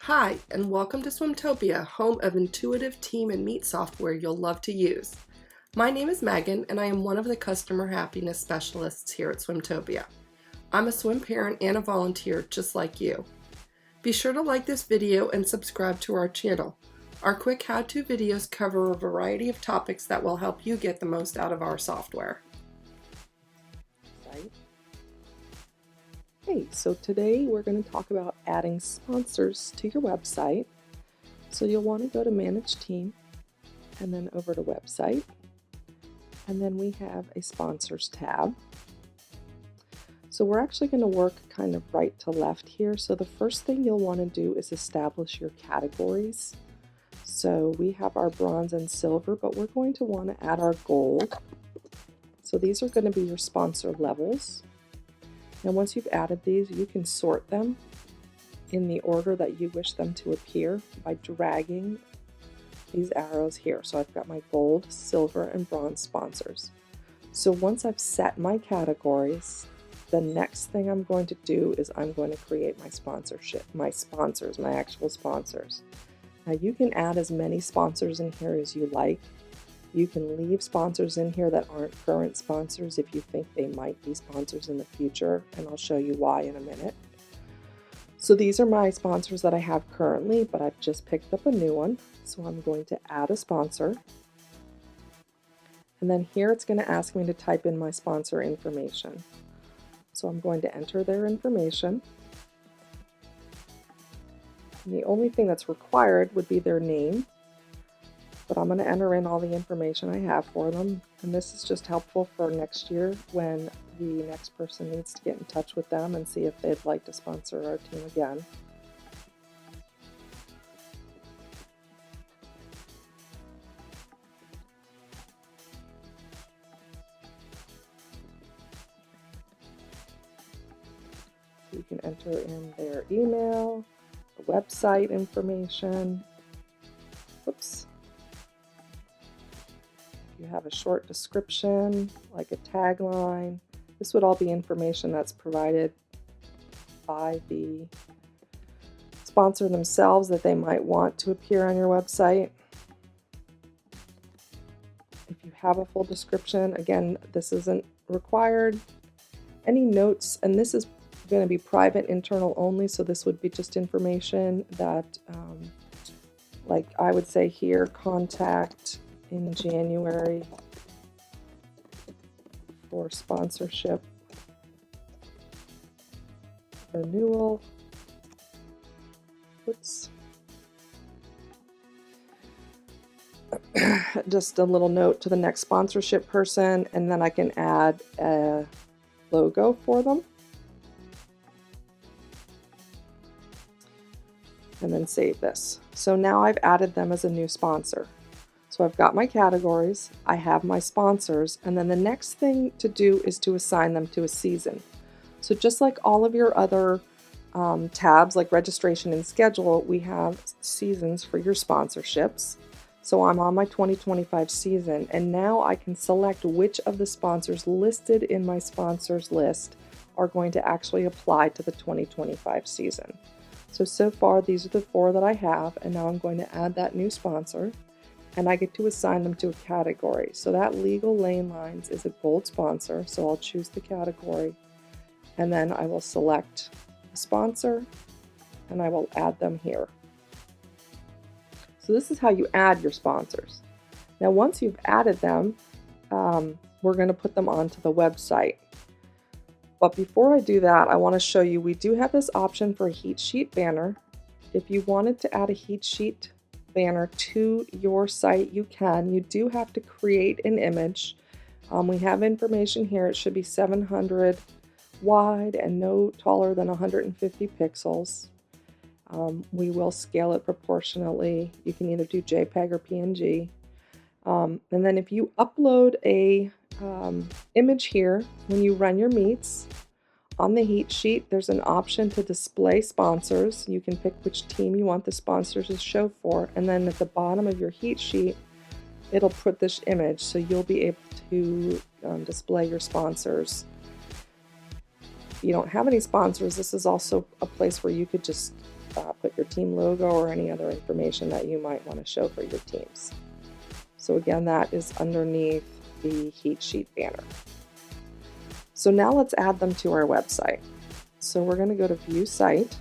Hi, and welcome to Swimtopia, home of intuitive team and meet software you'll love to use. My name is Megan, and I am one of the customer happiness specialists here at Swimtopia. I'm a swim parent and a volunteer just like you. Be sure to like this video and subscribe to our channel. Our quick how-to videos cover a variety of topics that will help you get the most out of our software. Hey, so today we're going to talk about adding sponsors to your website. So you'll want to go to Manage Team and then over to Website. And then we have a Sponsors tab. So we're actually going to work kind of right to left here. So the first thing you'll want to do is establish your categories. So we have our bronze and silver, but we're going to want to add our gold. So these are going to be your sponsor levels. Now once you've added these, you can sort them in the order that you wish them to appear by dragging these arrows here. So I've got my gold, silver, and bronze sponsors. So once I've set my categories, the next thing I'm going to do is I'm going to create my sponsorship, my sponsors, my actual sponsors. Now you can add as many sponsors in here as you like. You can leave sponsors in here that aren't current sponsors if you think they might be sponsors in the future, and I'll show you why in a minute. So these are my sponsors that I have currently, but I've just picked up a new one. So I'm going to add a sponsor. And then here it's going to ask me to type in my sponsor information. So I'm going to enter their information. And the only thing that's required would be their name. But I'm going to enter in all the information I have for them, and this is just helpful for next year when the next person needs to get in touch with them and see if they'd like to sponsor our team again. You can enter in their email, the website information. Whoops. You have a short description, like a tagline. This would all be information that's provided by the sponsor themselves that they might want to appear on your website. If you have a full description, again, this isn't required. Any notes, and this is going to be private, internal only, so this would be just information that, like I would say here, contact in January for sponsorship renewal. Oops. Just a little note to the next sponsorship person, and then I can add a logo for them. And then save this. So now I've added them as a new sponsor. So I've got my categories, I have my sponsors, and then the next thing to do is to assign them to a season. So just like all of your other tabs, like registration and schedule, we have seasons for your sponsorships. So I'm on my 2025 season, and now I can select which of the sponsors listed in my sponsors list are going to actually apply to the 2025 season. So far these are the 4 that I have, and now I'm going to add that new sponsor. And I get to assign them to a category. So that Legal Lane Lines is a gold sponsor, so I'll choose the category, and then I will select the sponsor, and I will add them here. So this is how you add your sponsors. Now once you've added them, we're going to put them onto the website. But before I do that, I want to show you, we do have this option for a heat sheet banner. If you wanted to add a heat sheet banner to your site, you can. You do have to create an image. We have information here. It should be 700 wide and no taller than 150 pixels. We will scale it proportionately. You can either do JPEG or PNG. And then if you upload a image here, when you run your meets, on the heat sheet, there's an option to display sponsors. You can pick which team you want the sponsors to show for, and then at the bottom of your heat sheet, it'll put this image, so you'll be able to display your sponsors. If you don't have any sponsors, this is also a place where you could just put your team logo or any other information that you might want to show for your teams. So again, that is underneath the heat sheet banner. So now let's add them to our website. So we're going to go to View Site.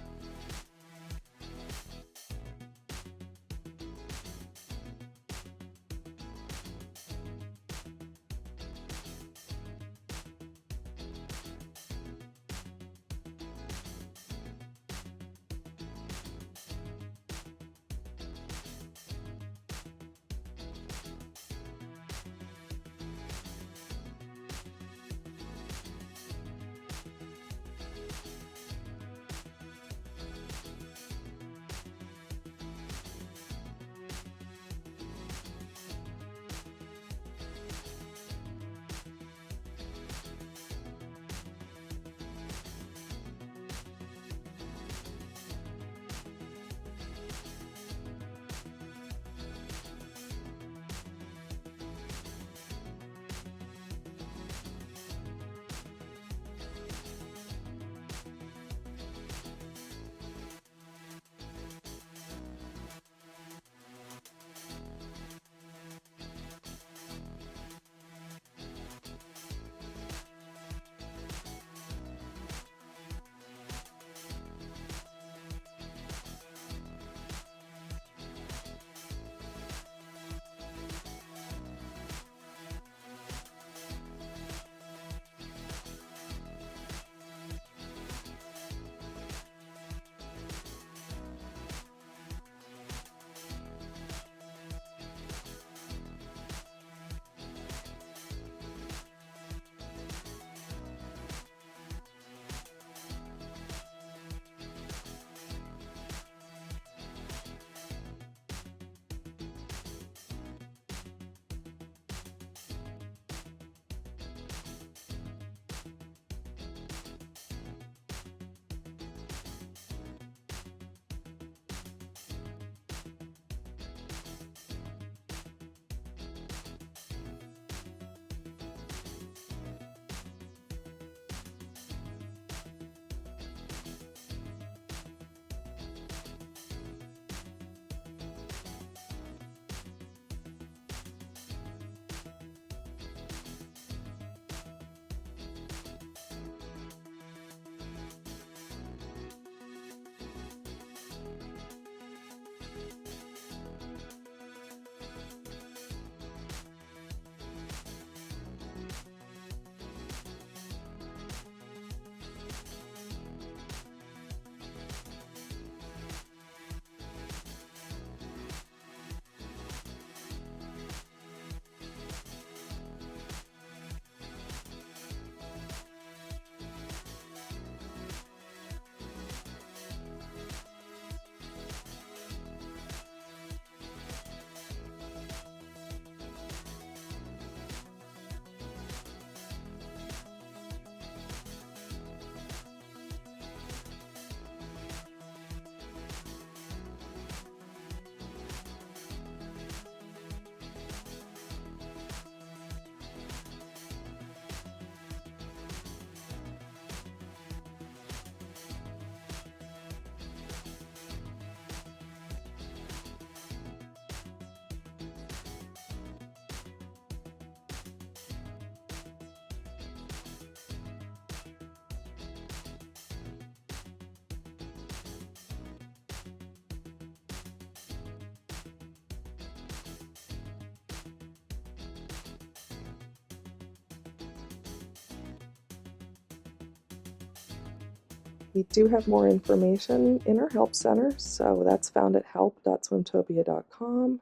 We do have more information in our Help Center, so that's found at help.swimtopia.com.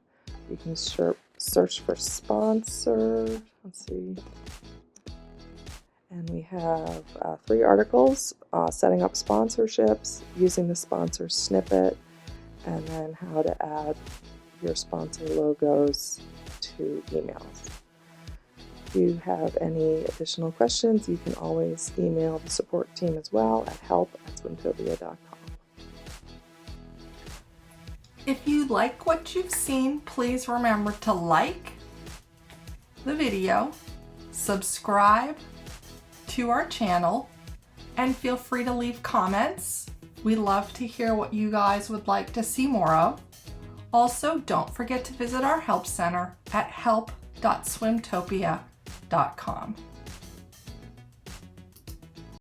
You can search for sponsor. Let's see. And we have 3 articles, setting up sponsorships, using the sponsor snippet, and then how to add your sponsor logos to emails. If you have any additional questions, you can always email the support team as well at help@swimtopia.com. If you like what you've seen, please remember to like the video, subscribe to our channel, and feel free to leave comments We love to hear what you guys would like to see more of. Also, don't forget to visit our help center at help.swimtopia.com.